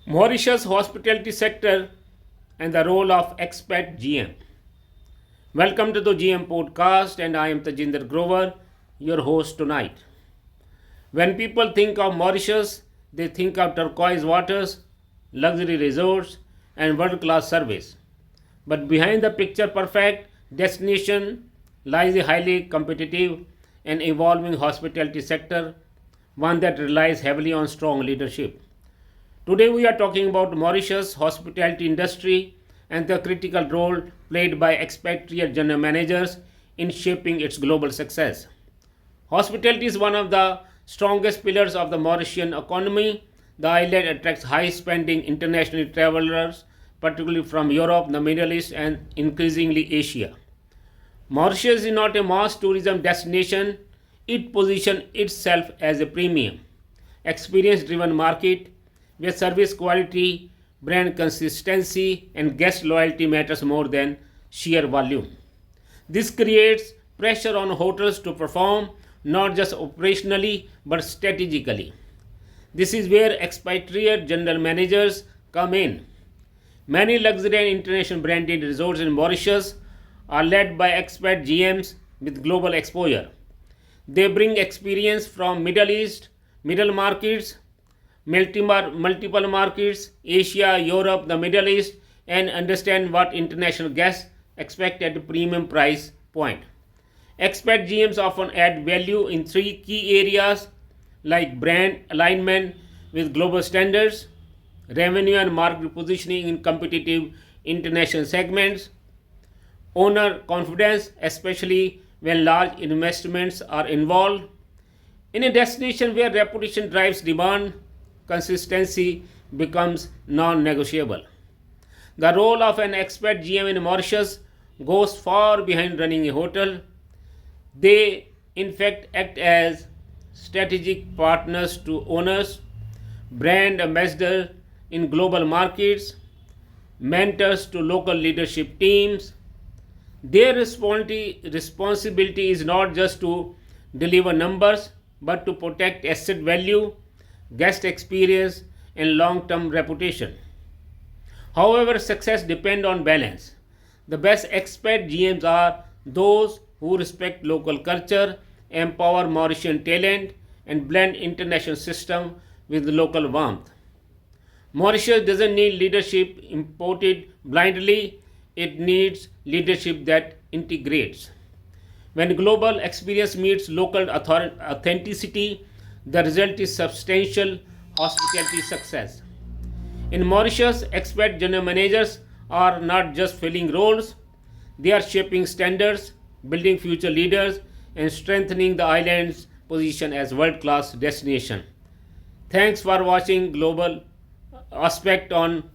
Mauritius hospitality sector and the role of expat GM. Welcome to the GM podcast, and I am Tajinder Grover, your host tonight. When people think of Mauritius, they think of turquoise waters, luxury resorts, and world class service. But behind the picture perfect destination lies a highly competitive and evolving hospitality sector, one that relies heavily on strong leadership. Today we are talking about Mauritius hospitality industry and the critical role played by expatriate general managers in shaping its global success. Hospitality is one of the strongest pillars of the Mauritian economy. The island attracts high spending international travelers, particularly from Europe, the Middle East, and increasingly Asia. Mauritius is not a mass tourism destination, it positions itself as a premium, experience driven market where service quality, brand consistency, and guest loyalty matters more than sheer volume. This creates pressure on hotels to perform not just operationally but strategically. This is where expatriate general managers come in. Many luxury and international branded resorts in Mauritius are led by expat GMs with global exposure. They bring experience from Middle East, middle markets, multiple markets, Asia, Europe, the Middle East, and understand what international guests expect at a premium price point. Expat GMs often add value in three key areas like brand alignment with global standards, revenue and market positioning in competitive international segments, owner confidence, especially when large investments are involved. In a destination where reputation drives demand, consistency becomes non negotiable. The role of an expat GM in Mauritius goes far behind running a hotel. They, in fact, act as strategic partners to owners, brand ambassadors in global markets, mentors to local leadership teams. Their responsibility is not just to deliver numbers but to protect asset value, guest experience, and long term reputation. However, success depends on balance. The best expat GMs are those who respect local culture, empower Mauritian talent, and blend international system with local warmth. Mauritius doesn't need leadership imported blindly, it needs leadership that integrates. When global experience meets local authenticity, the result is substantial hospitality success. In Mauritius, expat general managers are not just filling roles, they are shaping standards, building future leaders, and strengthening the island's position as world class destination. Thanks for watching Global Aspect on